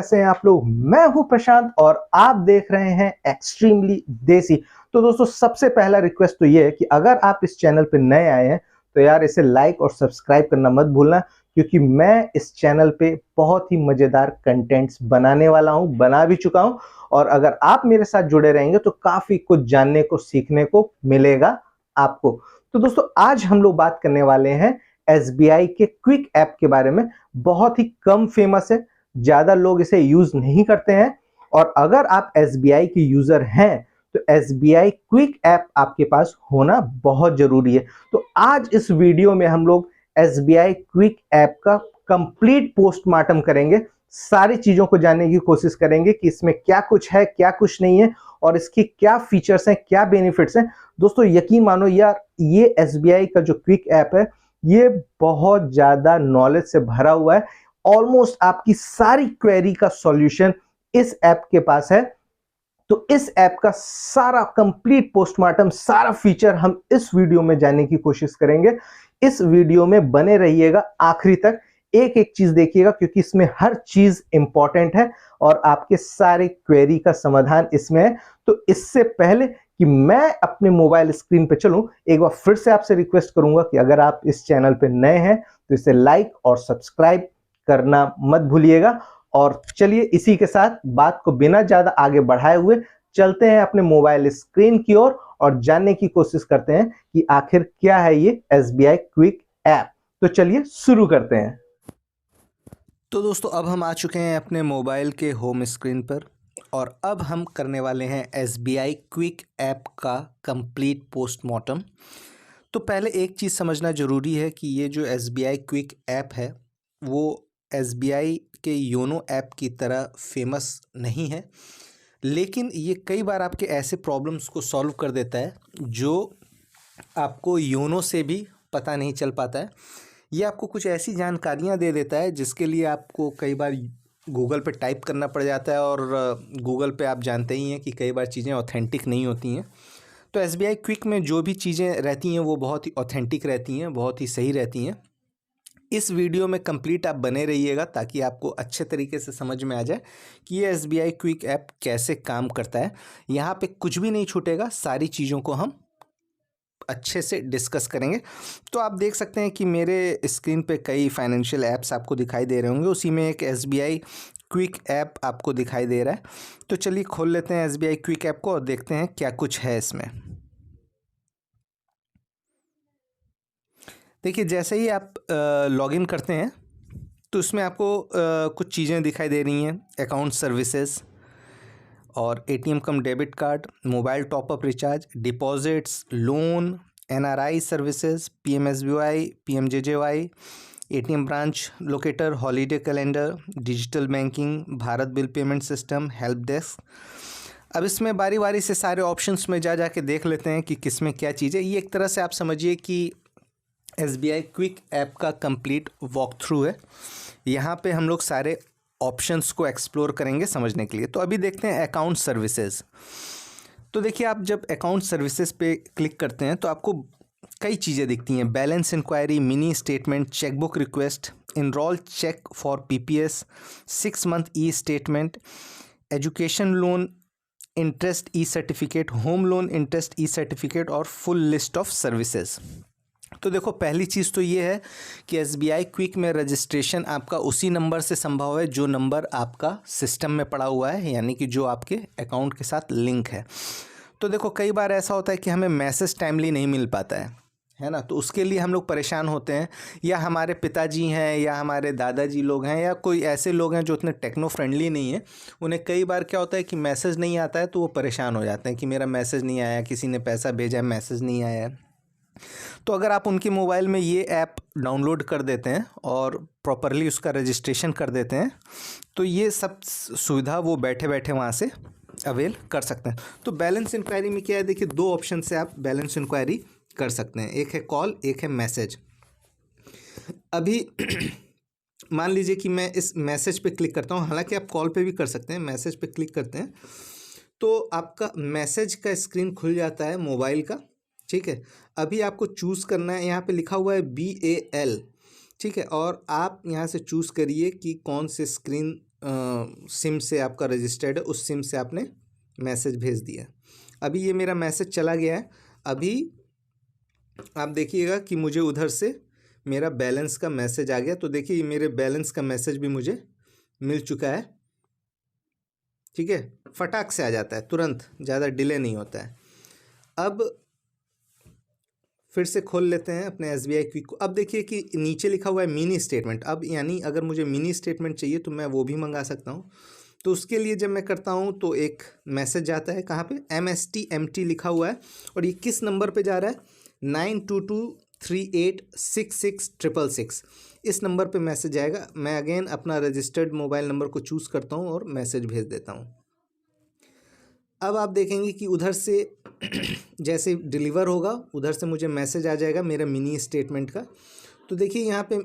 कैसे हैं आप लोग। मैं हूं प्रशांत और आप देख रहे हैं एक्सट्रीमली देसी। तो दोस्तों, सबसे पहला रिक्वेस्ट तो ये है कि अगर आप इस चैनल पे नए आए हैं तो यार इसे लाइक और सब्सक्राइब करना मत भूलना, क्योंकि मैं इस चैनल पे बहुत ही मजेदार कंटेंट्स बनाने वाला हूं, बना भी चुका हूं। और अगर आप मेरे साथ जुड़े रहेंगे तो काफी कुछ जानने को, सीखने को मिलेगा आपको। तो दोस्तों, आज हम लोग बात करने वाले हैं एसबीआई के क्विक ऐप के बारे में। बहुत ही कम फेमस है, ज्यादा लोग इसे यूज नहीं करते हैं। और अगर आप एसबीआई के यूजर हैं तो एसबीआई क्विक ऐप आपके पास होना बहुत जरूरी है। तो आज इस वीडियो में हम लोग एसबीआई क्विक ऐप का कंप्लीट पोस्टमार्टम करेंगे। सारी चीजों को जानने की कोशिश करेंगे कि इसमें क्या कुछ है, क्या कुछ नहीं है, और इसकी क्या फीचर्स हैं, क्या बेनिफिट्स हैं। दोस्तों, यकीन मानो यार, ये एसबीआई का जो क्विक ऐप है ये बहुत ज्यादा नॉलेज से भरा हुआ है। ऑलमोस्ट आपकी सारी क्वेरी का सॉल्यूशन इस ऐप के पास है। तो इस ऐप का सारा कंप्लीट पोस्टमार्टम, सारा फीचर हम इस वीडियो में जानने की कोशिश करेंगे। इस वीडियो में बने रहिएगा आखिरी तक, एक एक चीज देखिएगा, क्योंकि इसमें हर चीज इंपॉर्टेंट है और आपके सारे क्वेरी का समाधान इसमें है। तो इससे पहले कि मैं अपने मोबाइल स्क्रीन पे चलूं, एक बार फिर से आपसे रिक्वेस्ट करूंगा कि अगर आप इस चैनल पे नए हैं तो इसे लाइक और सब्सक्राइब करना मत भूलिएगा। और चलिए, इसी के साथ बात को बिना ज्यादा आगे बढ़ाए हुए चलते हैं अपने मोबाइल स्क्रीन की ओर और जानने की कोशिश करते हैं कि आखिर क्या है ये एसबीआई क्विक ऐप। तो चलिए शुरू करते हैं। तो दोस्तों, अब हम आ चुके हैं अपने मोबाइल के होम स्क्रीन पर और अब हम करने वाले हैं एसबीआई क्विक ऐप का कंप्लीट पोस्टमार्टम। तो पहले एक चीज़ समझना ज़रूरी है कि ये जो एसबीआई क्विक ऐप है वो एसबीआई के योनो ऐप की तरह फेमस नहीं है, लेकिन ये कई बार आपके ऐसे प्रॉब्लम्स को सॉल्व कर देता है जो आपको योनो से भी पता नहीं चल पाता है। ये आपको कुछ ऐसी जानकारियाँ दे देता है जिसके लिए आपको कई बार गूगल पे टाइप करना पड़ जाता है, और गूगल पे आप जानते ही हैं कि कई बार चीज़ें ऑथेंटिक नहीं होती हैं। तो एसबीआई क्विक में जो भी चीज़ें रहती हैं वो बहुत ही ऑथेंटिक रहती हैं, बहुत ही सही रहती हैं। इस वीडियो में कंप्लीट आप बने रहिएगा ताकि आपको अच्छे तरीके से समझ में आ जाए कि ये एसबीआई क्विक ऐप कैसे काम करता है। यहाँ पे कुछ भी नहीं छूटेगा, सारी चीज़ों को हम अच्छे से डिस्कस करेंगे। तो आप देख सकते हैं कि मेरे स्क्रीन पे कई फाइनेंशियल ऐप्स आपको दिखाई दे रहे होंगे, उसी में एक एसबीआई क्विक ऐप आपको दिखाई दे रहा है। तो चलिए खोल लेते हैं एसबीआई क्विक ऐप को और देखते हैं क्या कुछ है इसमें। देखिए, जैसे ही आप लॉगिन करते हैं तो इसमें आपको कुछ चीज़ें दिखाई दे रही हैं, अकाउंट सर्विसेज और ATM cum debit card, mobile top-up recharge, deposits, loan, NRI services, PMSBY, PMJJY, ATM branch locator, holiday calendar, digital banking, Bharat bill payment system, help desk. अब इसमें बारी बारी से सारे ऑप्शंस में जा के देख लेते हैं कि किस में क्या चीज़ है। ये एक तरह से आप समझिए कि एसबीआई क्विक ऐप का कंप्लीट वॉक थ्रू है। यहाँ पे हम लोग सारे ऑप्शंस को एक्सप्लोर करेंगे समझने के लिए। तो अभी देखते हैं अकाउंट सर्विसेज। तो देखिए, आप जब अकाउंट सर्विसेज पे क्लिक करते हैं तो आपको कई चीज़ें दिखती हैं। Balance inquiry, mini statement, chequebook request, enrol check for PPS, 6 month e statement, education loan interest e certificate, home loan interest e certificate और फुल लिस्ट ऑफ सर्विसेज। तो देखो, पहली चीज़ तो ये है कि एसबीआई क्विक में रजिस्ट्रेशन आपका उसी नंबर से संभव है जो नंबर आपका सिस्टम में पड़ा हुआ है, यानी कि जो आपके अकाउंट के साथ लिंक है। तो देखो, कई बार ऐसा होता है कि हमें मैसेज टाइमली नहीं मिल पाता है ना। तो उसके लिए हम लोग परेशान होते हैं, या हमारे पिताजी हैं या हमारे दादाजी लोग हैं या कोई ऐसे लोग हैं जो उतने टेक्नो फ्रेंडली नहीं है। उन्हें कई बार क्या होता है कि मैसेज नहीं आता है तो वो परेशान हो जाते हैं कि मेरा मैसेज नहीं आया, किसी ने पैसा भेजा है, मैसेज नहीं आया है। तो अगर आप उनके मोबाइल में ये ऐप डाउनलोड कर देते हैं और प्रॉपरली उसका रजिस्ट्रेशन कर देते हैं तो ये सब सुविधा वो बैठे बैठे वहाँ से अवेल कर सकते हैं। तो बैलेंस इंक्वायरी में क्या है, देखिए, 2 ऑप्शन से आप बैलेंस इंक्वायरी कर सकते हैं। एक है कॉल, एक है मैसेज। अभी मान लीजिए कि मैं इस मैसेज पे क्लिक करता हूँ, हालांकि आप कॉल पे भी कर सकते हैं। मैसेज पे क्लिक करते हैं तो आपका मैसेज का स्क्रीन खुल जाता है मोबाइल का, ठीक है। अभी आपको चूज़ करना है, यहाँ पे लिखा हुआ है BAL, ठीक है। और आप यहाँ से चूज़ करिए कि कौन से स्क्रीन सिम से आपका रजिस्टर्ड है उस सिम से आपने मैसेज भेज दिया। अभी ये मेरा मैसेज चला गया है। अभी आप देखिएगा कि मुझे उधर से मेरा बैलेंस का मैसेज आ गया। तो देखिए ये मेरे बैलेंस का मैसेज भी मुझे मिल चुका है। ठीक है, फटाक से आ जाता है, तुरंत, ज़्यादा डिले नहीं होता है। अब फिर से खोल लेते हैं अपने SBI क्विक को। अब देखिए कि नीचे लिखा हुआ है मिनी स्टेटमेंट। अब यानी अगर मुझे मिनी स्टेटमेंट चाहिए तो मैं वो भी मंगा सकता हूँ। तो उसके लिए जब मैं करता हूँ तो एक मैसेज आता है, कहाँ पे, MSTMT लिखा हुआ है। और ये किस नंबर पे जा रहा है, 9223866666। इस नंबर पे मैसेज आएगा। मैं अगेन अपना रजिस्टर्ड मोबाइल नंबर को चूज़ करता हूँ और मैसेज भेज देता हूँ। अब आप देखेंगे कि उधर से जैसे डिलीवर होगा उधर से मुझे मैसेज आ जाएगा मेरा मिनी स्टेटमेंट का। तो देखिए यहाँ पे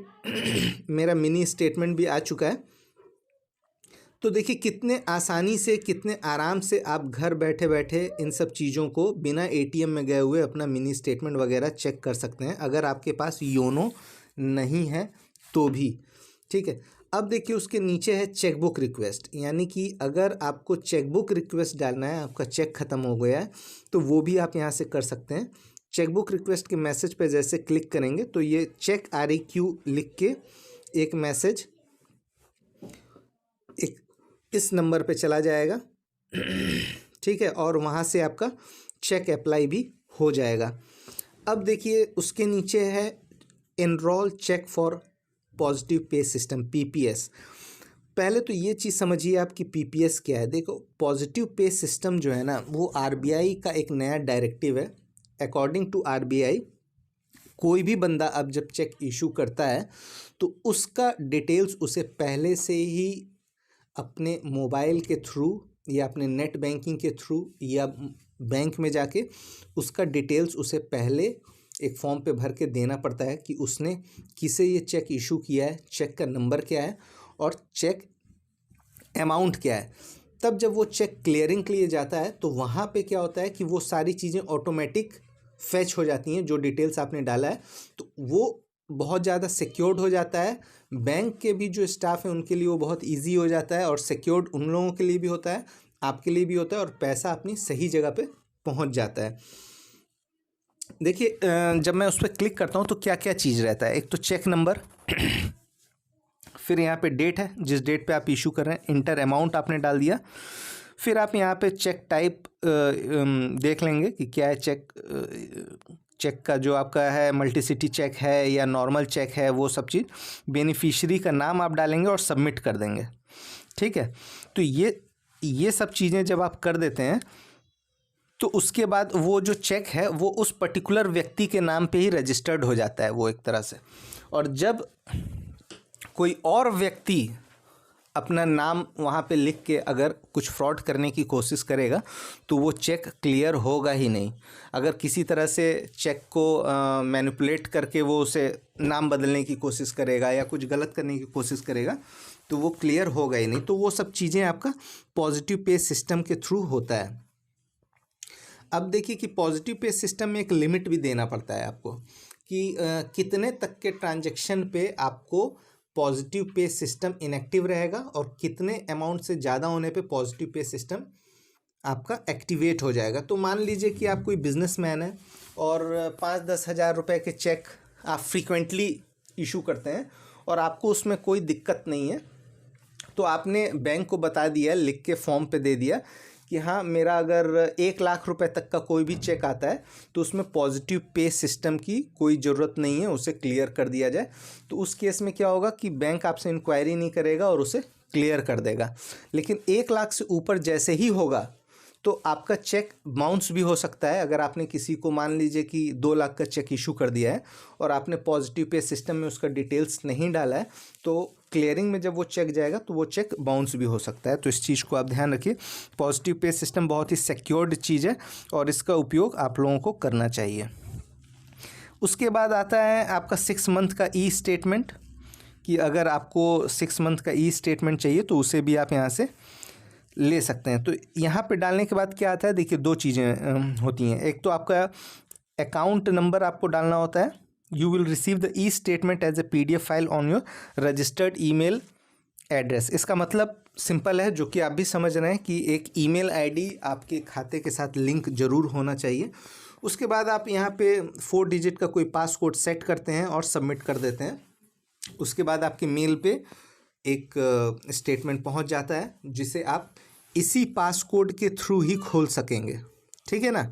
मेरा मिनी स्टेटमेंट भी आ चुका है। तो देखिए कितने आसानी से, कितने आराम से आप घर बैठे बैठे इन सब चीज़ों को बिना ATM में गए हुए अपना मिनी स्टेटमेंट वगैरह चेक कर सकते हैं, अगर आपके पास योनो नहीं है तो भी। ठीक है, अब देखिए उसके नीचे है चेकबुक रिक्वेस्ट, यानी कि अगर आपको चेकबुक रिक्वेस्ट डालना है, आपका चेक ख़त्म हो गया है, तो वो भी आप यहाँ से कर सकते हैं। चेकबुक रिक्वेस्ट के मैसेज पे जैसे क्लिक करेंगे तो ये चेक REQ लिख के एक मैसेज एक इस नंबर पे चला जाएगा। ठीक है, और वहाँ से आपका चेक अप्लाई भी हो जाएगा। अब देखिए उसके नीचे है enrol check for positive pay system, PPS। पहले तो ये चीज़ समझिए आप कि PPS क्या है। देखो पॉजिटिव पे सिस्टम जो है ना, वो RBI का एक नया डायरेक्टिव है। अकॉर्डिंग टू RBI कोई भी बंदा अब जब चेक इशू करता है तो उसका डिटेल्स उसे पहले से ही अपने मोबाइल के थ्रू या अपने नेट बैंकिंग के थ्रू या बैंक में जाके उसका डिटेल्स उसे पहले एक फॉर्म पे भर के देना पड़ता है कि उसने किसे ये चेक इशू किया है, चेक का नंबर क्या है और चेक अमाउंट क्या है। तब जब वो चेक क्लियरिंग के लिए जाता है तो वहाँ पे क्या होता है कि वो सारी चीज़ें ऑटोमेटिक फैच हो जाती हैं, जो डिटेल्स आपने डाला है, तो वो बहुत ज़्यादा सिक्योर्ड हो जाता है। बैंक के भी जो स्टाफ है उनके लिए वो बहुत इजी हो जाता है और सिक्योर्ड उन लोगों के लिए भी होता है, आपके लिए भी होता है, और पैसा अपनी सही जगह पे पहुंच जाता है। देखिए जब मैं उस पर क्लिक करता हूँ तो क्या क्या चीज़ रहता है। एक तो चेक नंबर, फिर यहाँ पे डेट है जिस डेट पे आप इशू कर रहे हैं, इंटर अमाउंट आपने डाल दिया, फिर आप यहाँ पे चेक टाइप देख लेंगे कि क्या है चेक का जो आपका है, मल्टीसिटी चेक है या नॉर्मल चेक है, वो सब चीज़। बेनिफिशियरी का नाम आप डालेंगे और सबमिट कर देंगे। ठीक है, तो ये सब चीज़ें जब आप कर देते हैं तो उसके बाद वो जो चेक है वो उस पर्टिकुलर व्यक्ति के नाम पे ही रजिस्टर्ड हो जाता है वो एक तरह से। और जब कोई और व्यक्ति अपना नाम वहाँ पे लिख के अगर कुछ फ्रॉड करने की कोशिश करेगा तो वो चेक क्लियर होगा ही नहीं। अगर किसी तरह से चेक को मैनिपुलेट करके वो उसे नाम बदलने की कोशिश करेगा या कुछ गलत करने की कोशिश करेगा तो वो क्लियर होगा ही नहीं। तो वो सब चीज़ें आपका पॉजिटिव पे सिस्टम के थ्रू होता है। अब देखिए कि पॉजिटिव पे सिस्टम में एक लिमिट भी देना पड़ता है आपको कि कितने तक के ट्रांजैक्शन पे आपको पॉजिटिव पे सिस्टम इनएक्टिव रहेगा और कितने अमाउंट से ज़्यादा होने पे पॉजिटिव पे सिस्टम आपका एक्टिवेट हो जाएगा। तो मान लीजिए कि आप कोई बिजनेसमैन है और 5-10 हज़ार रुपये के चेक आप फ्रीक्वेंटली इशू करते हैं और आपको उसमें कोई दिक्कत नहीं है, तो आपने बैंक को बता दिया, लिख के फॉर्म पे दे दिया कि हाँ मेरा अगर 1 लाख रुपए तक का कोई भी चेक आता है तो उसमें पॉजिटिव पे सिस्टम की कोई ज़रूरत नहीं है, उसे क्लियर कर दिया जाए। तो उस केस में क्या होगा कि बैंक आपसे इंक्वायरी नहीं करेगा और उसे क्लियर कर देगा। लेकिन 1 लाख से ऊपर जैसे ही होगा तो आपका चेक बाउंस भी हो सकता है। अगर आपने किसी को मान लीजिए कि 2 लाख का चेक इशू कर दिया है और आपने पॉजिटिव पे सिस्टम में उसका डिटेल्स नहीं डाला है तो क्लियरिंग में जब वो चेक जाएगा तो वो चेक बाउंस भी हो सकता है। तो इस चीज़ को आप ध्यान रखिए। पॉजिटिव पे सिस्टम बहुत ही सिक्योर्ड चीज़ है और इसका उपयोग आप लोगों को करना चाहिए। उसके बाद आता है आपका 6 मंथ का ई स्टेटमेंट, कि अगर आपको 6 मंथ का ई स्टेटमेंट चाहिए तो उसे भी आप यहाँ से ले सकते हैं। तो यहाँ पे डालने के बाद क्या आता है, देखिए 2 चीज़ें होती हैं। एक तो आपका अकाउंट नंबर आपको डालना होता है। You will receive the e statement as a PDF file on your registered email address. इसका मतलब सिंपल है, जो कि आप भी समझ रहे हैं कि एक ईमेल आईडी आपके खाते के साथ लिंक ज़रूर होना चाहिए। उसके बाद आप यहाँ पे 4 डिजिट का कोई पासकोड सेट करते हैं और सबमिट कर देते हैं। उसके बाद आपके मेल पे एक स्टेटमेंट पहुँच जाता है, जिसे आप इसी पासकोड के थ्रू ही खोल सकेंगे। ठीक है ना।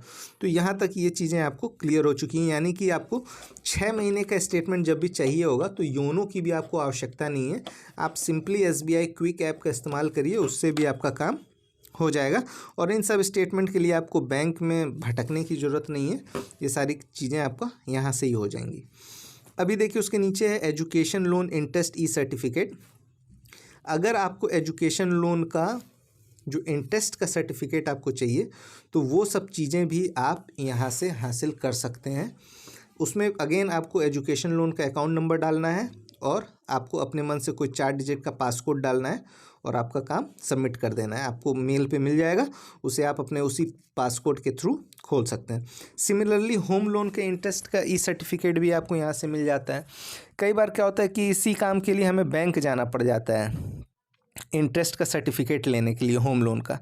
तो यहाँ तक ये चीज़ें आपको क्लियर हो चुकी हैं, यानी कि आपको 6 महीने का स्टेटमेंट जब भी चाहिए होगा तो योनो की भी आपको आवश्यकता नहीं है। आप सिंपली SBI क्विक ऐप का इस्तेमाल करिए, उससे भी आपका काम हो जाएगा। और इन सब स्टेटमेंट के लिए आपको बैंक में भटकने की ज़रूरत नहीं है, ये सारी चीज़ें आपका यहाँ से ही हो जाएंगी। अभी देखिए उसके नीचे है education loan interest e certificate. अगर आपको एजुकेशन लोन का जो इंटरेस्ट का सर्टिफिकेट आपको चाहिए तो वो सब चीज़ें भी आप यहाँ से हासिल कर सकते हैं। उसमें अगेन आपको एजुकेशन लोन का अकाउंट नंबर डालना है और आपको अपने मन से कोई 4 डिजिट का पासकोड डालना है और आपका काम सबमिट कर देना है। आपको मेल पे मिल जाएगा, उसे आप अपने उसी पासकोड के थ्रू खोल सकते हैं। सिमिलरली होम लोन के इंटरेस्ट का ई सर्टिफिकेट भी आपको यहाँ से मिल जाता है। कई बार क्या होता है कि इसी काम के लिए हमें बैंक जाना पड़ जाता है इंटरेस्ट का सर्टिफिकेट लेने के लिए होम लोन का।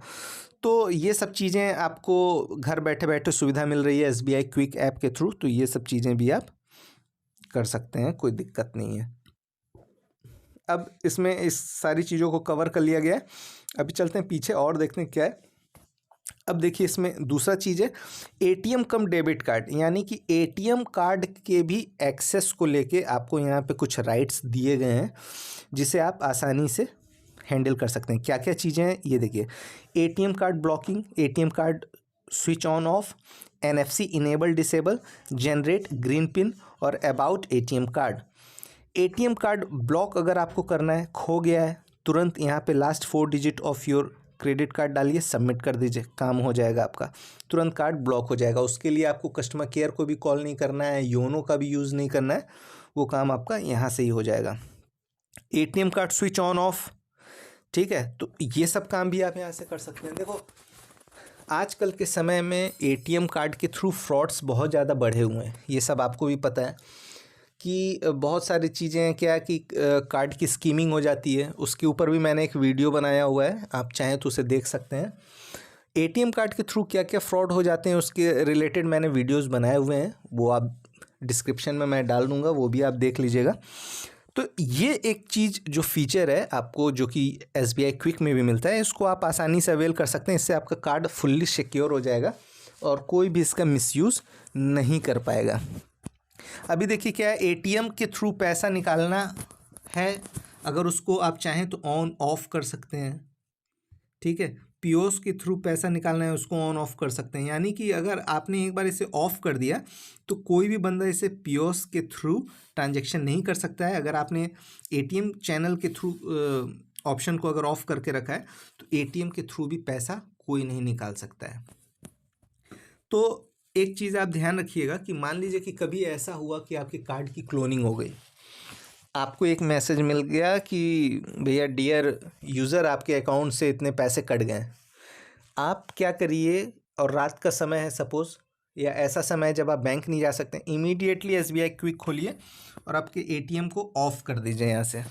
तो ये सब चीज़ें आपको घर बैठे बैठे सुविधा मिल रही है SBI क्विक ऐप के थ्रू, तो ये सब चीज़ें भी आप कर सकते हैं, कोई दिक्कत नहीं है। अब इसमें इस सारी चीज़ों को कवर कर लिया गया है। अभी चलते हैं पीछे और देखते हैं क्या है। अब देखिए इसमें दूसरा चीज़ है ATM कम डेबिट कार्ड, यानी कि ATM कार्ड के भी एक्सेस को लेके आपको यहाँ पे कुछ राइट्स दिए गए हैं, जिसे आप आसानी से हैंडल कर सकते हैं। क्या क्या चीज़ें हैं ये देखिए। ATM card blocking, ATM card switch on off, NFC enable disable, generate green pin और about ATM card. ATM card block अगर आपको करना है, खो गया है, तुरंत यहाँ पे last 4 digit of your credit card डालिए, सबमिट कर दीजिए, काम हो जाएगा आपका, तुरंत कार्ड ब्लॉक हो जाएगा। उसके लिए आपको कस्टमर केयर को भी कॉल नहीं करना है, योनो का भी यूज़ नहीं करना है, वो काम आपका यहाँ से ही हो जाएगा। ATM card switch on of, ठीक है, तो ये सब काम भी आप यहाँ से कर सकते हैं। देखो आजकल के समय में ATM कार्ड के थ्रू फ्रॉड्स बहुत ज़्यादा बढ़े हुए हैं, ये सब आपको भी पता है कि बहुत सारी चीज़ें क्या कि कार्ड की स्कीमिंग हो जाती है। उसके ऊपर भी मैंने एक वीडियो बनाया हुआ है, आप चाहें तो उसे देख सकते हैं। ATM कार्ड के थ्रू क्या क्या फ्रॉड हो जाते हैं उसके रिलेटेड मैंने वीडियोस बनाए हुए हैं, वो आप डिस्क्रिप्शन में मैं डाल दूँगा, वो भी आप देख लीजिएगा। तो ये एक चीज़ जो फीचर है आपको, जो कि SBI क्विक में भी मिलता है, इसको आप आसानी से अवेल कर सकते हैं। इससे आपका कार्ड फुल्ली सिक्योर हो जाएगा और कोई भी इसका मिसयूज़ नहीं कर पाएगा। अभी देखिए क्या है, ATM के थ्रू पैसा निकालना है, अगर उसको आप चाहें तो ऑन ऑफ कर सकते हैं। ठीक है, POS के थ्रू पैसा निकालना है, उसको ऑन ऑफ कर सकते हैं। यानी कि अगर आपने एक बार इसे ऑफ कर दिया तो कोई भी बंदा इसे POS के थ्रू ट्रांजैक्शन नहीं कर सकता है। अगर आपने ATM चैनल के थ्रू ऑप्शन को अगर ऑफ करके रखा है तो ATM के थ्रू भी पैसा कोई नहीं निकाल सकता है। तो एक चीज़ आप ध्यान रखिएगा कि मान लीजिए कि कभी ऐसा हुआ कि आपके कार्ड की क्लोनिंग हो गई, आपको एक मैसेज मिल गया कि भैया डियर यूज़र आपके अकाउंट से इतने पैसे कट गए। आप क्या करिए, और रात का समय है सपोज़, या ऐसा समय जब आप बैंक नहीं जा सकते, इमीडिएटली SBI क्विक खोलिए और आपके ATM को ऑफ़ कर दीजिए यहाँ से।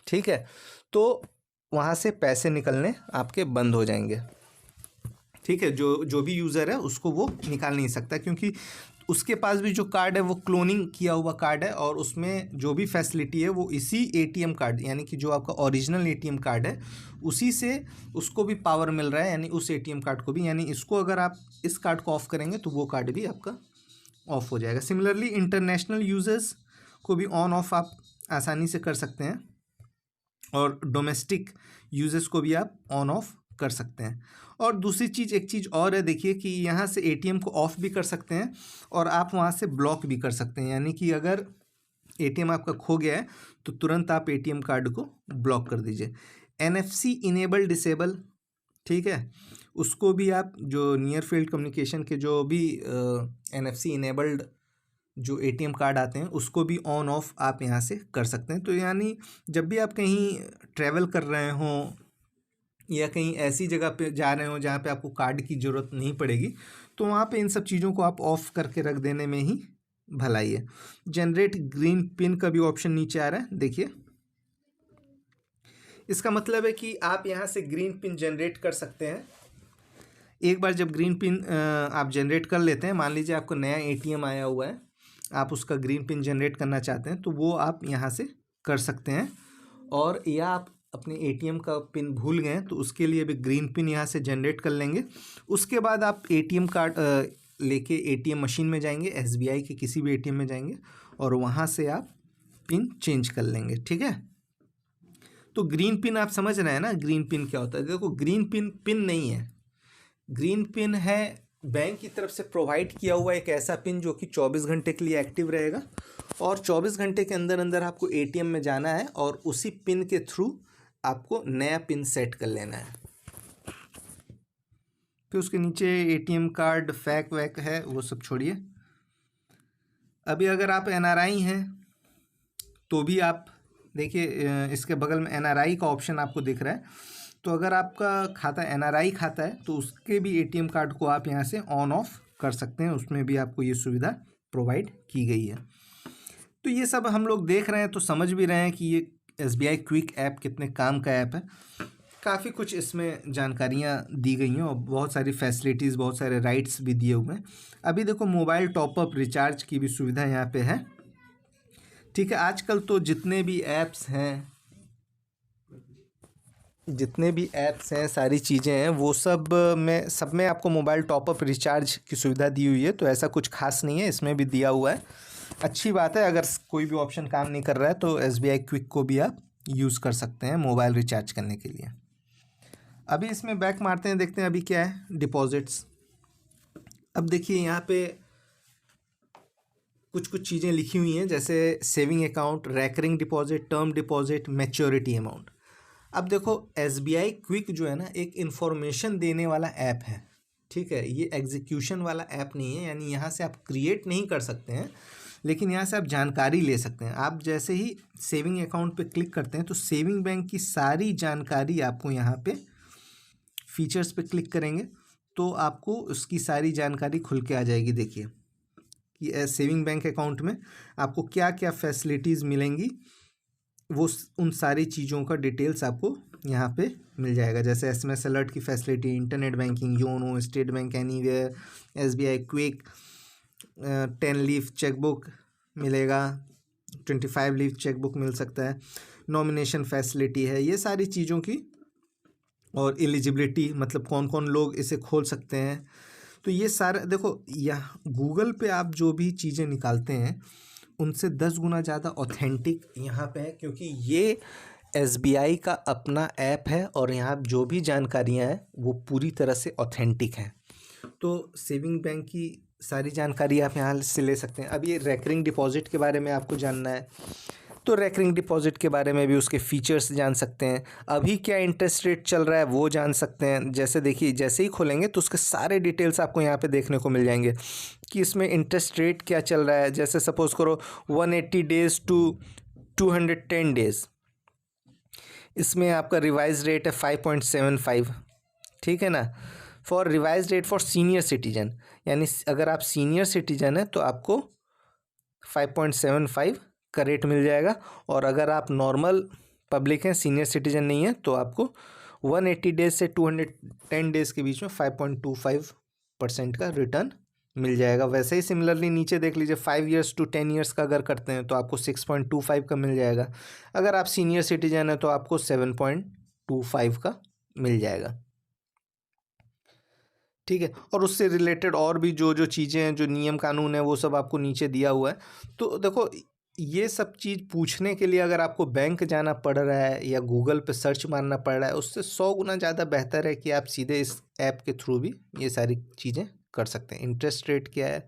ठीक है, तो वहाँ से पैसे निकलने आपके बंद हो जाएंगे। ठीक है, जो भी यूज़र है उसको वो निकाल नहीं सकता, क्योंकि उसके पास भी जो कार्ड है वो क्लोनिंग किया हुआ कार्ड है, और उसमें जो भी फैसिलिटी है वो इसी ATM कार्ड, यानी कि जो आपका ओरिजिनल ATM कार्ड है उसी से उसको भी पावर मिल रहा है, यानी उस ATM कार्ड को भी, यानी इसको अगर आप इस कार्ड को ऑफ़ करेंगे तो वो कार्ड भी आपका ऑफ हो जाएगा। सिमिलरली इंटरनेशनल यूजर्स को भी ऑन ऑफ आप आसानी से कर सकते हैं, और डोमेस्टिक यूजर्स को भी आप ऑन ऑफ कर सकते हैं। और दूसरी चीज़, एक चीज़ और है, देखिए कि यहाँ से ATM को ऑफ भी कर सकते हैं और आप वहाँ से ब्लॉक भी कर सकते हैं। यानी कि अगर ATM आपका खो गया है तो तुरंत आप ATM कार्ड को ब्लॉक कर दीजिए। NFC इनेबल डिसेबल, ठीक है, उसको भी आप, जो नियर फील्ड कम्युनिकेशन के जो भी NFC इनेबल्ड जो ATM कार्ड आते हैं उसको भी ऑन ऑफ आप यहाँ से कर सकते हैं। तो यानी जब भी आप कहीं ट्रैवल कर रहे हों या कहीं ऐसी जगह पे जा रहे हो जहाँ पे आपको कार्ड की ज़रूरत नहीं पड़ेगी, तो वहाँ पे इन सब चीज़ों को आप ऑफ़ करके रख देने में ही भलाई है। जनरेट ग्रीन पिन का भी ऑप्शन नीचे आ रहा है, देखिए इसका मतलब है कि आप यहाँ से ग्रीन पिन जनरेट कर सकते हैं। एक बार जब ग्रीन पिन आप जनरेट कर लेते हैं, मान लीजिए आपको नया एटीएम आया हुआ है, आप उसका ग्रीन पिन जनरेट करना चाहते हैं, तो वो आप यहाँ से कर सकते हैं। और या आप अपने एटीएम का पिन भूल गए तो उसके लिए भी ग्रीन पिन यहाँ से जनरेट कर लेंगे। उसके बाद आप एटीएम कार्ड लेके एटीएम मशीन में जाएंगे, एसबीआई के किसी भी एटीएम में जाएंगे और वहाँ से आप पिन चेंज कर लेंगे। ठीक है, तो ग्रीन पिन आप समझ रहे हैं ना, ग्रीन पिन क्या होता है। देखो, ग्रीन पिन पिन नहीं है, ग्रीन पिन है बैंक की तरफ से प्रोवाइड किया हुआ एक ऐसा पिन जो कि 24 घंटे के लिए एक्टिव रहेगा और 24 घंटे के अंदर अंदर आपको एटीएम में जाना है और उसी पिन के थ्रू आपको नया पिन सेट कर लेना है। फिर उसके नीचे एटीएम कार्ड फैक वैक है, वो सब छोड़िए। अभी अगर आप एनआरआई हैं तो भी आप देखिए, इसके बगल में एनआरआई का ऑप्शन आपको दिख रहा है। तो अगर आपका खाता एनआरआई खाता है तो उसके भी एटीएम कार्ड को आप यहाँ से ऑन ऑफ कर सकते हैं, उसमें भी आपको ये सुविधा प्रोवाइड की गई है। तो ये सब हम लोग देख रहे हैं तो समझ भी रहे हैं कि ये एसबीआई क्विक ऐप कितने काम का ऐप है। काफ़ी कुछ इसमें जानकारियाँ दी गई हैं और बहुत सारी फैसिलिटीज़, बहुत सारे राइट्स भी दिए हुए हैं। अभी देखो, मोबाइल टॉपअप रिचार्ज की भी सुविधा यहाँ पे है। ठीक है, आजकल तो जितने भी ऐप्स हैं, सारी चीज़ें हैं, वो सब में आपको मोबाइल टॉपअप रिचार्ज की सुविधा दी हुई है। तो ऐसा कुछ खास नहीं है, इसमें भी दिया हुआ है। अच्छी बात है, अगर कोई भी ऑप्शन काम नहीं कर रहा है तो एसबीआई क्विक को भी आप यूज़ कर सकते हैं मोबाइल रिचार्ज करने के लिए। अभी इसमें बैक मारते हैं, देखते हैं अभी क्या है डिपॉजिट्स। अब देखिए यहाँ पे कुछ कुछ चीज़ें लिखी हुई हैं, जैसे saving account, recurring deposit, term deposit, maturity amount. अब देखो, एसबीआई क्विक जो है ना, एक इन्फॉर्मेशन देने वाला ऐप है। ठीक है, ये एग्जीक्यूशन वाला ऐप नहीं है, यानी यहाँ से आप क्रिएट नहीं कर सकते हैं, लेकिन यहाँ से आप जानकारी ले सकते हैं। आप जैसे ही सेविंग अकाउंट पे क्लिक करते हैं तो सेविंग बैंक की सारी जानकारी आपको यहाँ पे फीचर्स पे क्लिक करेंगे तो आपको उसकी सारी जानकारी खुल के आ जाएगी। देखिए कि सेविंग बैंक अकाउंट में आपको क्या क्या फैसिलिटीज़ मिलेंगी, वो उन सारी चीज़ों का डिटेल्स आपको यहाँ पे मिल जाएगा। जैसे एसएमएस अलर्ट की facility, internet banking, YONO, state bank anywhere, SBI quick, 10 leaf chequebook मिलेगा, 25 लीफ चेकबुक मिल सकता है, नॉमिनेशन फैसिलिटी है, ये सारी चीज़ों की, और एलिजिबिलिटी मतलब कौन कौन लोग इसे खोल सकते हैं। तो ये सारा देखो, यहाँ गूगल पे आप जो भी चीज़ें निकालते हैं उनसे 10 गुना ज़्यादा ऑथेंटिक यहाँ पे है, क्योंकि ये एसबीआई का अपना ऐप है और यहाँ जो भी जानकारियाँ हैं वो पूरी तरह से ऑथेंटिक हैं। तो सेविंग बैंक की सारी जानकारी आप यहाँ से ले सकते हैं। अब ये रेकरिंग डिपॉजिट के बारे में आपको जानना है तो रेकरिंग डिपॉजिट के बारे में भी उसके फीचर्स जान सकते हैं। अभी क्या इंटरेस्ट रेट चल रहा है वो जान सकते हैं। जैसे देखिए, जैसे ही खोलेंगे तो उसके सारे डिटेल्स आपको यहाँ पे देखने को मिल जाएंगे कि इसमें इंटरेस्ट रेट क्या चल रहा है। जैसे सपोज़ करो 180 डेज़ टू 210 डेज़, इसमें आपका रिवाइज रेट है 5.75। ठीक है ना, for revise rate for senior citizen, यानी अगर आप सीनियर सिटीजन हैं तो आपको 5.75 का रेट मिल जाएगा, और अगर आप नॉर्मल पब्लिक हैं, सीनियर सिटीजन नहीं है, तो आपको 180 डेज़ से 210 डेज़ के बीच में 5.25% का रिटर्न मिल जाएगा। वैसे ही सिमिलरली नीचे देख लीजिए, 5 ईयर्स टू 10 ईयर्स का अगर करते हैं तो आपको 6.25 का मिल जाएगा। अगर आप सीनियर सिटीजन हैं तो आपको 7.25 का मिल जाएगा। ठीक है, और उससे रिलेटेड और भी जो जो चीज़ें हैं, जो नियम कानून है, वो सब आपको नीचे दिया हुआ है। तो देखो, ये सब चीज़ पूछने के लिए अगर आपको बैंक जाना पड़ रहा है या गूगल पे सर्च मारना पड़ रहा है, उससे 100 गुना ज़्यादा बेहतर है कि आप सीधे इस ऐप के थ्रू भी ये सारी चीज़ें कर सकते हैं। इंटरेस्ट रेट क्या है,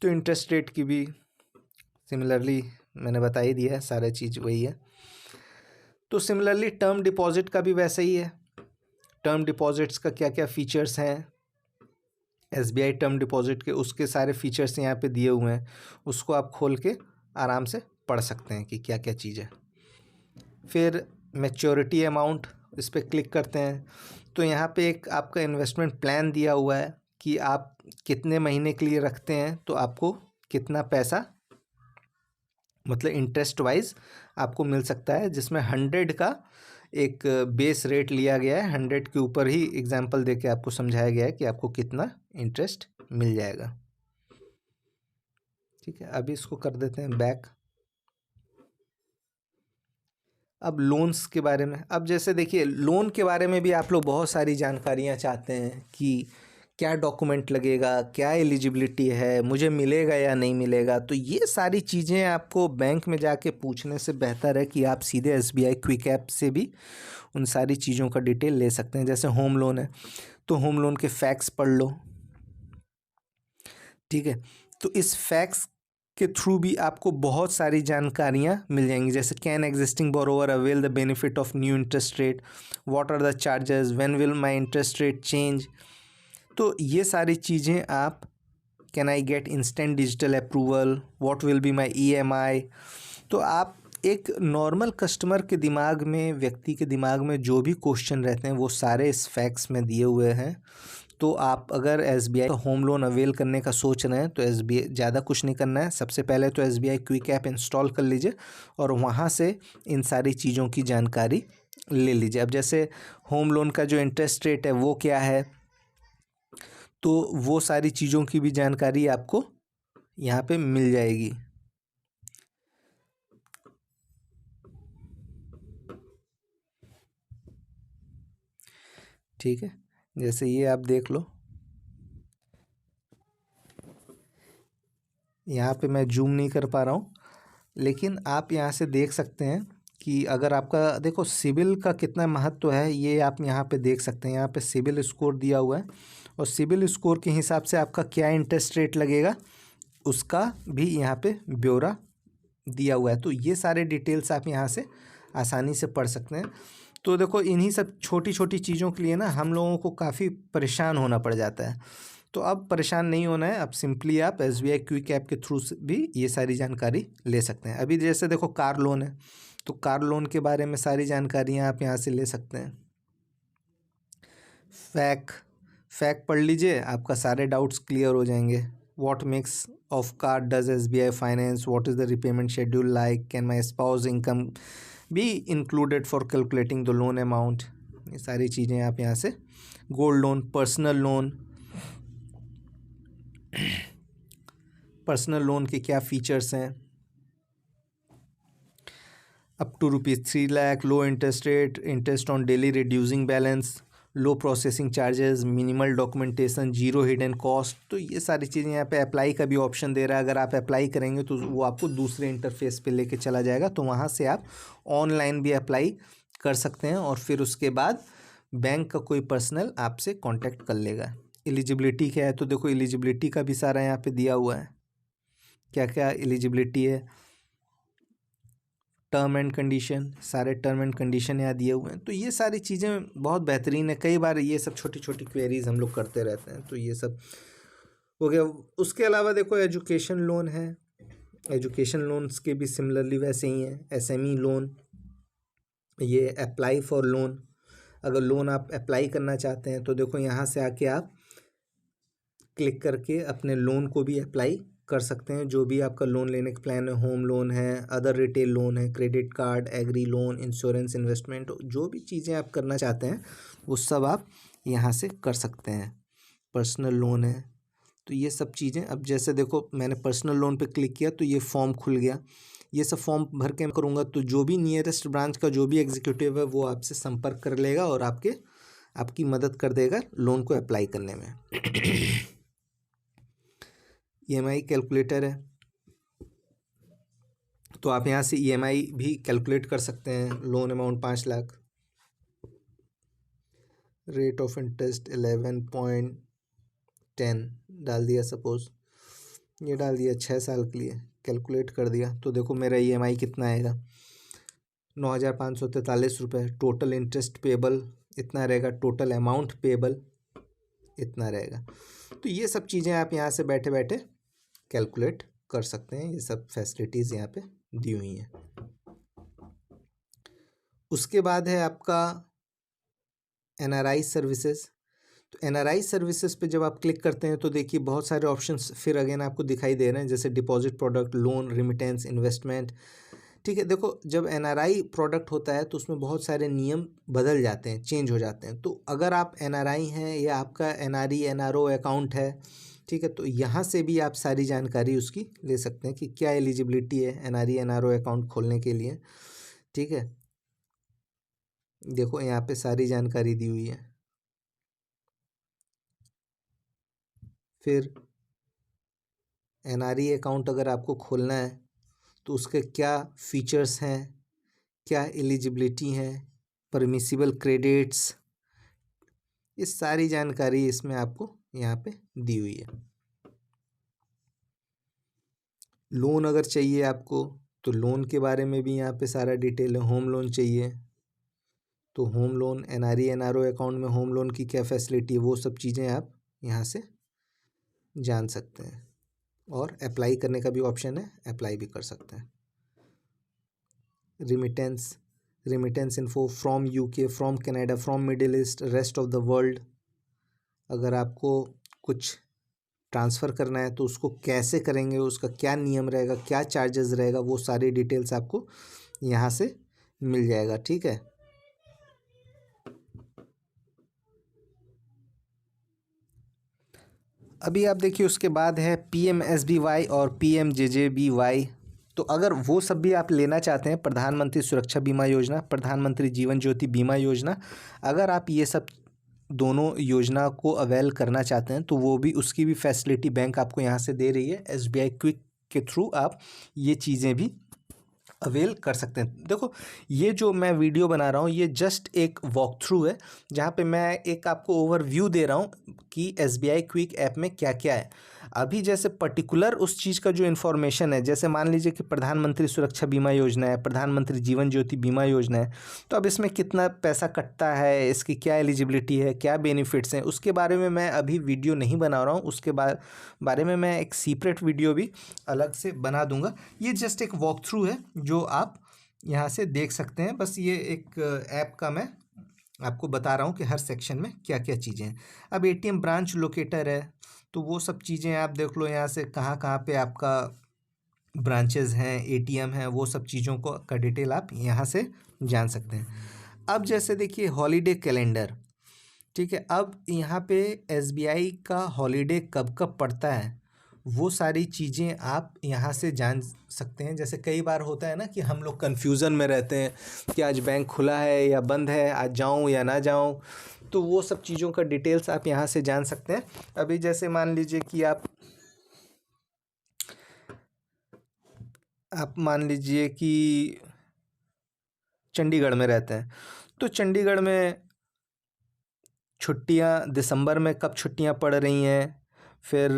तो इंटरेस्ट रेट की भी सिमिलरली मैंने बता ही दिया है, सारा चीज़ वही है। तो सिमिलरली टर्म डिपॉजिट का भी वैसा ही है। टर्म डिपॉजिट्स का क्या क्या फ़ीचर्स हैं, एसबीआई टर्म डिपॉजिट के, उसके सारे फीचर्स यहाँ पे दिए हुए हैं। उसको आप खोल के आराम से पढ़ सकते हैं कि क्या क्या चीज़ है। फिर मैच्योरिटी अमाउंट, इस पर क्लिक करते हैं तो यहाँ पे एक आपका इन्वेस्टमेंट प्लान दिया हुआ है कि आप कितने महीने के लिए रखते हैं तो आपको कितना पैसा, मतलब इंटरेस्ट वाइज आपको मिल सकता है, जिसमें 100 का एक बेस रेट लिया गया है, 100 के ऊपर ही एग्जाम्पल दे के आपको समझाया गया है कि आपको कितना इंटरेस्ट मिल जाएगा। ठीक है, अभी इसको कर देते हैं बैक। अब लोन्स के बारे में, अब जैसे देखिए लोन के बारे में भी आप लोग बहुत सारी जानकारियाँ चाहते हैं कि क्या डॉक्यूमेंट लगेगा, क्या एलिजिबिलिटी है, मुझे मिलेगा या नहीं मिलेगा। तो ये सारी चीज़ें आपको बैंक में जाके पूछने से बेहतर है कि आप सीधे SBI क्विक ऐप से भी उन सारी चीज़ों का डिटेल ले सकते हैं। जैसे होम लोन है तो होम लोन के फैक्ट्स पढ़ लो, ठीक है। तो इस फैक्ट्स के थ्रू भी आपको बहुत सारी जानकारियाँ मिल जाएंगी। जैसे can existing borrower avail the benefit of new interest rate, what are the charges, when will my interest rate change. तो ये सारी चीज़ें आप, can I get instant digital approval, what will be my EMI। तो आप एक normal customer के दिमाग में, व्यक्ति के दिमाग में जो भी क्वेश्चन रहते हैं वो सारे इस फैक्ट्स में दिए हुए हैं। तो आप अगर SBI का होम लोन अवेल करने का सोच रहे हैं तो SBI ज़्यादा कुछ नहीं करना है, सबसे पहले तो SBI क्विक ऐप इंस्टॉल कर लीजिए और वहाँ से इन सारी चीज़ों की जानकारी ले लीजिए। अब जैसे होम लोन का जो इंटरेस्ट रेट है वो क्या है, तो वो सारी चीज़ों की भी जानकारी आपको यहाँ पे मिल जाएगी। ठीक है, जैसे ये आप देख लो, यहाँ पे मैं जूम नहीं कर पा रहा हूँ, लेकिन आप यहाँ से देख सकते हैं कि अगर आपका, देखो सिबिल का कितना महत्व है ये आप यहाँ पे देख सकते हैं। यहाँ पे सिबिल स्कोर दिया हुआ है और सिबिल स्कोर के हिसाब से आपका क्या इंटरेस्ट रेट लगेगा उसका भी यहाँ पे ब्यौरा दिया हुआ है। तो ये सारे डिटेल्स आप यहाँ से आसानी से पढ़ सकते हैं। तो देखो इन्हीं सब छोटी छोटी चीज़ों के लिए ना हम लोगों को काफ़ी परेशान होना पड़ जाता है। तो अब परेशान नहीं होना है, अब सिंपली आप SBI क्विक ऐप के थ्रू से भी ये सारी जानकारी ले सकते हैं। अभी जैसे देखो कार लोन है तो कार लोन के बारे में सारी जानकारियाँ आप यहाँ से ले सकते हैं। फैक पढ़ लीजिए, आपका सारे डाउट्स क्लियर हो जाएंगे। What makes of car does SBI finance? What is the repayment schedule like? Can my spouse income be included for calculating the loan amount? ये सारी चीज़ें आप यहाँ से, गोल्ड लोन, पर्सनल लोन के क्या फीचर्स हैं, up to ₹3 lakh, low interest rate, interest on daily reducing balance, low processing charges, minimal documentation, zero hidden cost. तो ये सारी चीज़ें यहाँ पे अप्लाई का भी ऑप्शन दे रहा है। अगर आप अप्लाई करेंगे तो वो आपको दूसरे इंटरफेस पे लेके चला जाएगा, तो वहाँ से आप ऑनलाइन भी अप्लाई कर सकते हैं और फिर उसके बाद बैंक का कोई पर्सनल आपसे कांटेक्ट कर लेगा। एलिजिबिलिटी क्या है, तो देखो एलिजिबिलिटी का भी सारा यहाँ पे दिया हुआ है, क्या क्या एलिजिबिलिटी है, टर्म एंड कंडीशन, सारे टर्म एंड कंडीशन यहाँ दिए हुए हैं। तो ये सारी चीज़ें बहुत बेहतरीन है। कई बार ये सब छोटी छोटी क्वेरीज हम लोग करते रहते हैं, तो ये सब हो गया। उसके अलावा देखो एजुकेशन लोन है, एजुकेशन लोन्स के भी सिमिलरली वैसे ही हैं। SME लोन, ये अप्लाई फॉर लोन, अगर लोन आप अप्लाई करना चाहते हैं तो देखो यहाँ से आके आप क्लिक करके अपने लोन को भी अप्लाई कर सकते हैं। जो भी आपका लोन लेने का प्लान है, होम लोन है, अदर रिटेल लोन है, credit card, agri loan, insurance, investment, जो भी चीज़ें आप करना चाहते हैं वो सब आप यहाँ से कर सकते हैं। पर्सनल लोन है, तो ये सब चीज़ें, अब जैसे देखो मैंने पर्सनल लोन पे क्लिक किया तो ये फॉर्म खुल गया। ये सब फॉर्म भर के करूँगा तो जो भी नियरेस्ट ब्रांच का जो भी एग्जीक्यूटिव है वो आपसे संपर्क कर लेगा और आपकी मदद कर देगा लोन को अप्लाई करने में। EMI कैलकुलेटर है, तो आप यहाँ से EMI भी कैलकुलेट कर सकते हैं। Loan amount 5 lakh, rate of interest 11.10 डाल दिया, सपोज ये डाल दिया 6 साल के लिए, कैलकुलेट कर दिया। तो देखो मेरा EMI कितना आएगा, 9,543 रुपये। टोटल इंटरेस्ट पेबल इतना रहेगा, टोटल अमाउंट पेबल इतना रहेगा। तो ये सब चीज़ें आप यहाँ से बैठे बैठे कैलकुलेट कर सकते हैं। ये सब फैसिलिटीज़ यहाँ पे दी हुई हैं। उसके बाद है आपका NRI सर्विसेज। तो NRI सर्विसेज पे जब आप क्लिक करते हैं तो देखिए बहुत सारे ऑप्शंस फिर अगेन आपको दिखाई दे रहे हैं, जैसे deposit product, loan, remittance, investment, ठीक है। देखो, जब एनआरआई प्रोडक्ट होता है तो उसमें बहुत सारे नियम बदल जाते हैं, चेंज हो जाते हैं। तो अगर आप एनआरआई हैं या आपका एनआरई एनआरओ अकाउंट है, ठीक है, तो यहाँ से भी आप सारी जानकारी उसकी ले सकते हैं कि क्या एलिजिबिलिटी है एनआरई एनआरओ अकाउंट खोलने के लिए। ठीक है, देखो यहाँ पे सारी जानकारी दी हुई है। फिर एनआरई अकाउंट अगर आपको खोलना है तो उसके क्या फीचर्स हैं, क्या एलिजिबिलिटी है, परमिसिबल क्रेडिट्स, ये सारी जानकारी इसमें आपको यहाँ पे दी हुई है। लोन अगर चाहिए आपको तो लोन के बारे में भी यहाँ पे सारा डिटेल है। होम लोन चाहिए तो home loan, NRE NRO account में होम लोन की क्या फैसिलिटी है, वो सब चीज़ें आप यहाँ से जान सकते हैं। और अप्लाई करने का भी ऑप्शन है, अप्लाई भी कर सकते हैं। Remittance info from UK, from Canada, from middle east, rest of the world. अगर आपको कुछ ट्रांसफ़र करना है तो उसको कैसे करेंगे, उसका क्या नियम रहेगा, क्या चार्जेस रहेगा, वो सारी डिटेल्स आपको यहाँ से मिल जाएगा। ठीक है, अभी आप देखिए उसके बाद है PMSBY और PMJJBY। तो अगर वो सब भी आप लेना चाहते हैं, प्रधानमंत्री सुरक्षा बीमा योजना, प्रधानमंत्री जीवन ज्योति बीमा योजना, अगर आप ये सब दोनों योजना को अवेल करना चाहते हैं तो वो भी, उसकी भी फैसिलिटी बैंक आपको यहाँ से दे रही है। SBI क्विक के थ्रू आप ये चीज़ें भी अवेल कर सकते हैं। देखो, ये जो मैं वीडियो बना रहा हूँ ये जस्ट एक वॉक थ्रू है, जहाँ पे मैं एक आपको ओवरव्यू दे रहा हूँ कि SBI क्विक ऐप में क्या क्या है। अभी जैसे पर्टिकुलर उस चीज़ का जो इन्फॉर्मेशन है, जैसे मान लीजिए कि प्रधानमंत्री सुरक्षा बीमा योजना है, प्रधानमंत्री जीवन ज्योति बीमा योजना है, तो अब इसमें कितना पैसा कटता है, इसकी क्या एलिजिबिलिटी है, क्या बेनिफिट्स हैं, उसके बारे में मैं अभी वीडियो नहीं बना रहा हूँ। उसके बारे में मैं एक सीपरेट वीडियो भी अलग से बना दूंगा। ये जस्ट एक वॉक थ्रू है जो आप यहाँ से देख सकते हैं। बस ये एक ऐप का मैं आपको बता रहा हूँ कि हर सेक्शन में क्या क्या चीज़ें हैं। अब ATM ब्रांच लोकेटर है तो वो सब चीज़ें आप देख लो यहाँ से, कहाँ कहाँ पे आपका ब्रांचेस हैं, ATM हैं, वो सब चीज़ों को का डिटेल आप यहाँ से जान सकते हैं। अब जैसे देखिए हॉलीडे कैलेंडर, ठीक है, अब यहाँ पे SBI का हॉलीडे कब कब पड़ता है वो सारी चीज़ें आप यहाँ से जान सकते हैं। जैसे कई बार होता है ना कि हम लोग कन्फ्यूज़न में रहते हैं कि आज बैंक खुला है या बंद है, आज जाऊँ या ना जाऊँ, तो वो सब चीज़ों का डिटेल्स आप यहाँ से जान सकते हैं। अभी जैसे मान लीजिए कि आप मान लीजिए कि चंडीगढ़ में रहते हैं, तो चंडीगढ़ में छुट्टियां दिसंबर में कब छुट्टियां पड़ रही हैं, फिर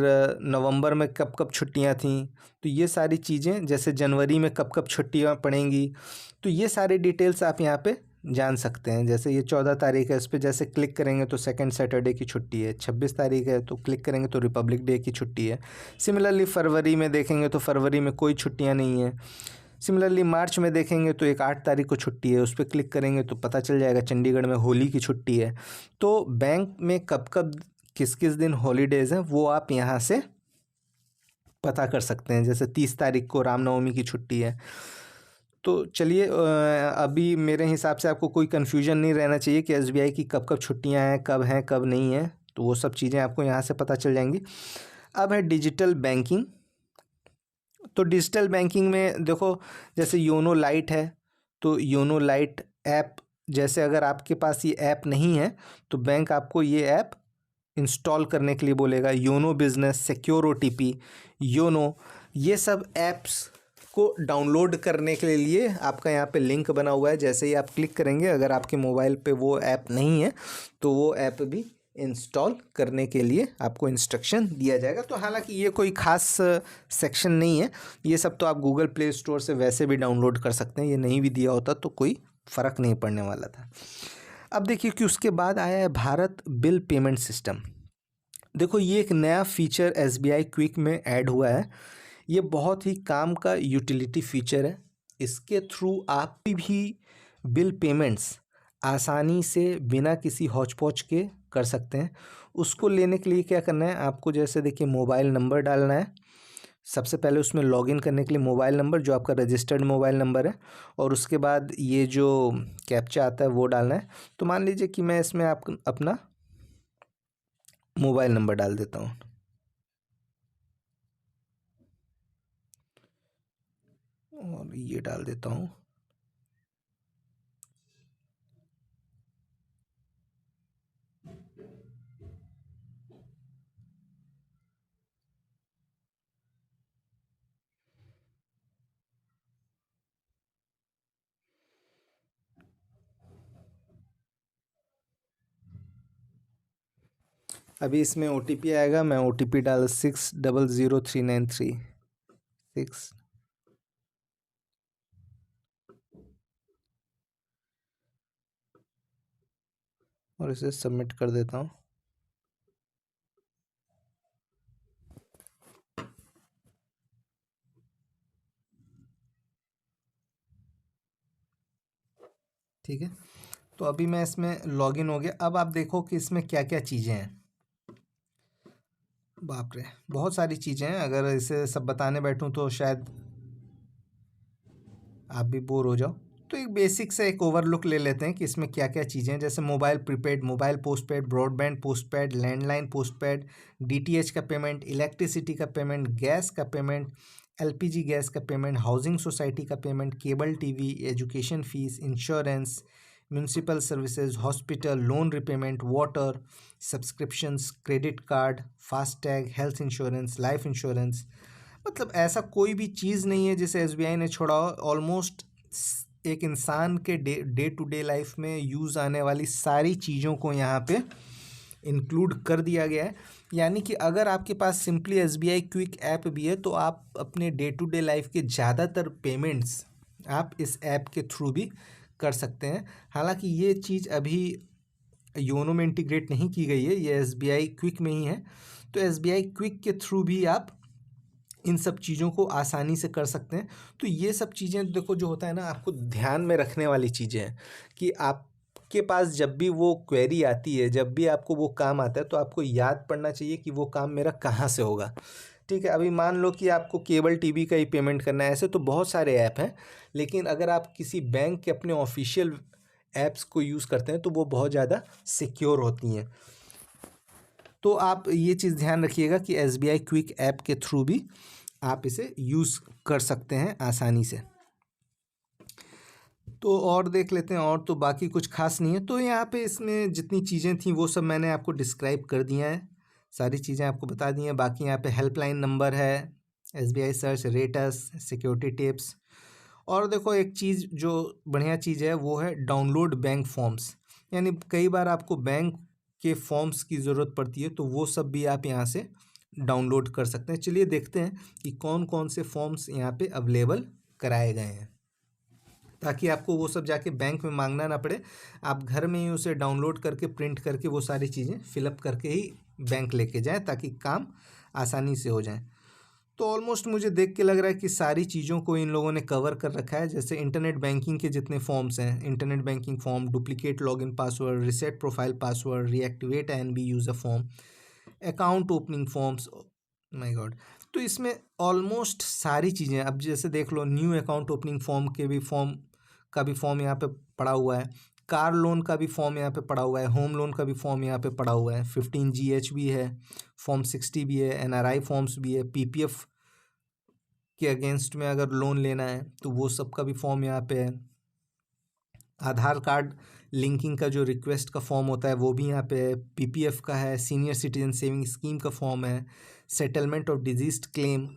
नवंबर में कब कब छुट्टियां थीं, तो ये सारी चीज़ें, जैसे जनवरी में कब कब छुट्टियां पड़ेंगी, तो ये सारी डिटेल्स आप यहाँ पे जान सकते हैं। जैसे ये 14 तारीख है, इस पर जैसे क्लिक करेंगे तो सेकंड सैटरडे की छुट्टी है। 26 तारीख है तो क्लिक करेंगे तो रिपब्लिक डे की छुट्टी है। सिमिलरली फरवरी में देखेंगे तो फरवरी में कोई छुट्टियाँ नहीं है। सिमिलरली मार्च में देखेंगे तो एक 8 तारीख को छुट्टी है, उस पर क्लिक करेंगे तो पता चल जाएगा चंडीगढ़ में होली की छुट्टी है। तो बैंक में कब कब किस किस दिन हॉलीडेज़ हैं वो आप यहाँ से पता कर सकते हैं। जैसे 30 तारीख को रामनवमी की छुट्टी है। तो चलिए, अभी मेरे हिसाब से आपको कोई कन्फ्यूजन नहीं रहना चाहिए कि SBI की कब कब छुट्टियाँ हैं कब नहीं हैं, तो वो सब चीज़ें आपको यहाँ से पता चल जाएंगी। अब है डिजिटल बैंकिंग। तो डिजिटल बैंकिंग में देखो, जैसे योनो लाइट है, तो योनो लाइट ऐप, जैसे अगर आपके पास ये ऐप नहीं है तो बैंक आपको ये ऐप इंस्टॉल करने के लिए बोलेगा। YONO business, secure OTP, YONO, ये सब ऐप्स को डाउनलोड करने के लिए आपका यहाँ पे लिंक बना हुआ है। जैसे ही आप क्लिक करेंगे, अगर आपके मोबाइल पे वो ऐप नहीं है तो वो ऐप भी इंस्टॉल करने के लिए आपको इंस्ट्रक्शन दिया जाएगा। तो हालांकि ये कोई ख़ास सेक्शन नहीं है, ये सब तो आप गूगल प्ले स्टोर से वैसे भी डाउनलोड कर सकते हैं। ये नहीं भी दिया होता तो कोई फ़र्क नहीं पड़ने वाला था। अब देखिए कि उसके बाद आया है भारत बिल पेमेंट सिस्टम। देखो, ये एक नया फीचर SBI क्विक में ऐड हुआ है। ये बहुत ही काम का यूटिलिटी फीचर है। इसके थ्रू आप भी बिल पेमेंट्स आसानी से बिना किसी हौच पौच के कर सकते हैं। उसको लेने के लिए क्या करना है आपको, जैसे देखिए मोबाइल नंबर डालना है, सबसे पहले उसमें लॉगिन करने के लिए मोबाइल नंबर जो आपका रजिस्टर्ड मोबाइल नंबर है, और उसके बाद ये जो कैप्चा आता है वो डालना है। तो मान लीजिए कि मैं इसमें आप अपना मोबाइल नंबर डाल देता हूँ, और ये डाल देता हूँ। अभी इसमें OTP आएगा, मैं OTP डाल 600393 6, और इसे सबमिट कर देता हूँ। ठीक है, तो अभी मैं इसमें लॉगिन हो गया। अब आप देखो कि इसमें क्या क्या चीज़ें हैं। बाप रे, बहुत सारी चीज़ें हैं, अगर इसे सब बताने बैठूं तो शायद आप भी बोर हो जाओ। तो एक बेसिक से एक ओवरलुक ले लेते हैं कि इसमें क्या क्या चीज़ें हैं। जैसे mobile prepaid, mobile postpaid, broadband postpaid, landline postpaid, DTH का पेमेंट, इलेक्ट्रिसिटी का पेमेंट, गैस का पेमेंट, LPG गैस का पेमेंट, हाउसिंग सोसाइटी का payment, cable TV, education fees, insurance, municipal services, hospital, loan repayment, water subscriptions, credit card, FASTag, health insurance, life insurance. मतलब ऐसा कोई भी चीज़ नहीं है जिसे SBI ने छोड़ा हो। ऑलमोस्ट एक इंसान के डे टू डे लाइफ में यूज़ आने वाली सारी चीज़ों को यहाँ पे इंक्लूड कर दिया गया है। यानी कि अगर आपके पास सिंपली SBI क्विक ऐप भी है तो आप अपने डे टू डे लाइफ के ज़्यादातर पेमेंट्स आप इस ऐप के थ्रू भी कर सकते हैं। हालांकि ये चीज़ अभी योनो में इंटीग्रेट नहीं की गई है, ये SBI क्विक में ही है। तो SBI क्विक के थ्रू भी आप इन सब चीज़ों को आसानी से कर सकते हैं। तो ये सब चीज़ें देखो जो होता है ना, आपको ध्यान में रखने वाली चीज़ें हैं कि आपके पास जब भी वो क्वेरी आती है, जब भी आपको वो काम आता है, तो आपको याद पड़ना चाहिए कि वो काम मेरा कहाँ से होगा। ठीक है, अभी मान लो कि आपको केबल TV का ही पेमेंट करना है, ऐसे तो बहुत सारे ऐप हैं, लेकिन अगर आप किसी बैंक के अपने ऑफिशियल ऐप्स को यूज़ करते हैं तो वो बहुत ज़्यादा सिक्योर होती हैं। तो आप ये चीज़ ध्यान रखिएगा कि SBI क्विक ऐप के थ्रू भी आप इसे यूज़ कर सकते हैं आसानी से। तो और देख लेते हैं, और तो बाकी कुछ खास नहीं है। तो यहाँ पे इसमें जितनी चीज़ें थी वो सब मैंने आपको डिस्क्राइब कर दिया है, सारी चीज़ें आपको बता दी हैं। बाकी यहाँ पे हेल्पलाइन नंबर है, SBI search, rates, security tips. और देखो एक चीज़ जो बढ़िया चीज़ है वो है डाउनलोड बैंक फॉर्म्स। यानी कई बार आपको बैंक के फॉर्म्स की ज़रूरत पड़ती है, तो वो सब भी आप यहाँ से डाउनलोड कर सकते हैं। चलिए देखते हैं कि कौन कौन से फॉर्म्स यहाँ पे अवेलेबल कराए गए हैं, ताकि आपको वो सब जाके बैंक में मांगना ना पड़े। आप घर में ही उसे डाउनलोड करके प्रिंट करके वो सारी चीज़ें फिलअप करके ही बैंक लेके जाएं, ताकि काम आसानी से हो जाए। तो ऑलमोस्ट मुझे देख के लग रहा है कि सारी चीज़ों को इन लोगों ने कवर कर रखा है। जैसे इंटरनेट बैंकिंग के जितने फॉर्म्स हैं, internet banking form, duplicate login password, reset profile password, reactivate INB user form, account opening forms, my God. तो इसमें ऑलमोस्ट सारी चीज़ें, अब जैसे देख लो, न्यू अकाउंट ओपनिंग फॉर्म यहाँ पे पड़ा हुआ है, कार लोन का भी फॉर्म यहाँ पे पड़ा हुआ है, होम लोन का भी फॉर्म यहाँ पे पड़ा हुआ है, 15GH भी है, फॉर्म 60 भी है, NRI फॉर्म्स भी है, PPF के अगेंस्ट में अगर लोन लेना है तो वो सब का भी फॉर्म यहाँ पे है। आधार कार्ड लिंकिंग का जो रिक्वेस्ट का फॉर्म होता है वो भी यहाँ पे है, PPF का है, सीनियर सिटीजन सेविंग स्कीम का फॉर्म है, सेटलमेंट ऑफ डिजीज क्लेम,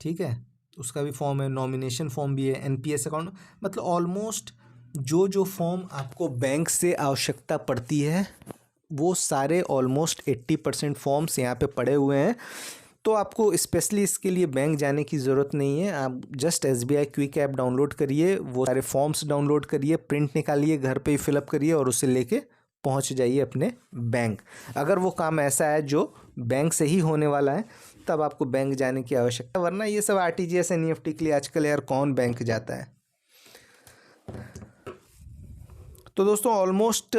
ठीक है, उसका भी फॉर्म है, नॉमिनेशन फॉर्म भी है, NPS अकाउंट। मतलब ऑलमोस्ट जो जो फॉर्म आपको बैंक से आवश्यकता पड़ती है वो सारे ऑलमोस्ट 80% फॉर्म्स यहाँ पे पड़े हुए हैं। तो आपको स्पेशली इसके लिए बैंक जाने की ज़रूरत नहीं है, आप just SBI quick app download करिए, वो सारे फॉर्म्स डाउनलोड करिए, प्रिंट निकालिए, घर पे ही फिलअप करिए और उसे लेके पहुंच जाइए अपने बैंक। अगर वो काम ऐसा है जो बैंक से ही होने वाला है तब आपको बैंक जाने की आवश्यकता, वरना ये सब RTGS NEFT के लिए आजकल यार कौन बैंक जाता है। तो दोस्तों ऑलमोस्ट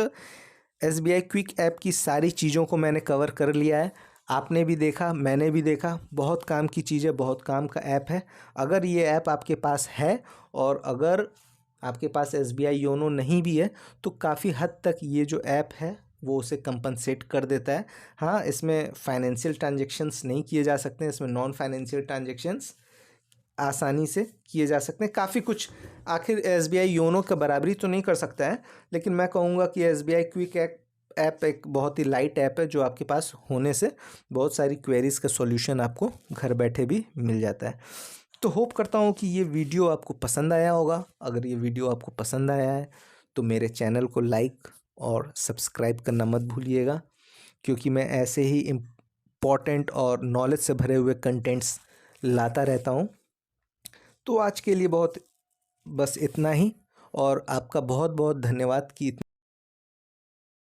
SBI क्विक ऐप की सारी चीज़ों को मैंने कवर कर लिया है। आपने भी देखा, मैंने भी देखा, बहुत काम की चीज़ है, बहुत काम का ऐप है। अगर ये ऐप आपके पास है और अगर आपके पास SBI योनो नहीं भी है तो काफ़ी हद तक ये जो ऐप है वो उसे कंपनसेट कर देता है। हाँ, इसमें फाइनेंशियल ट्रांजेक्शन्स नहीं किए जा सकते हैं, इसमें नॉन फाइनेंशियल ट्रांजेक्शन्स आसानी से किए जा सकते हैं। काफ़ी कुछ, आखिर SBI योनो का बराबरी तो नहीं कर सकता है, लेकिन मैं कहूँगा कि SBI क्विक ऐप एक बहुत ही लाइट ऐप है जो आपके पास होने से बहुत सारी क्वेरीज़ का सॉल्यूशन आपको घर बैठे भी मिल जाता है। तो होप करता हूँ कि ये वीडियो आपको पसंद आया होगा। अगर ये वीडियो आपको पसंद आया है तो मेरे चैनल को लाइक और सब्सक्राइब करना मत भूलिएगा, क्योंकि मैं ऐसे ही इम्पॉर्टेंट और नॉलेज से भरे हुए कंटेंट्स लाता रहता हूँ। तो आज के लिए बस इतना ही, और आपका बहुत बहुत धन्यवाद कि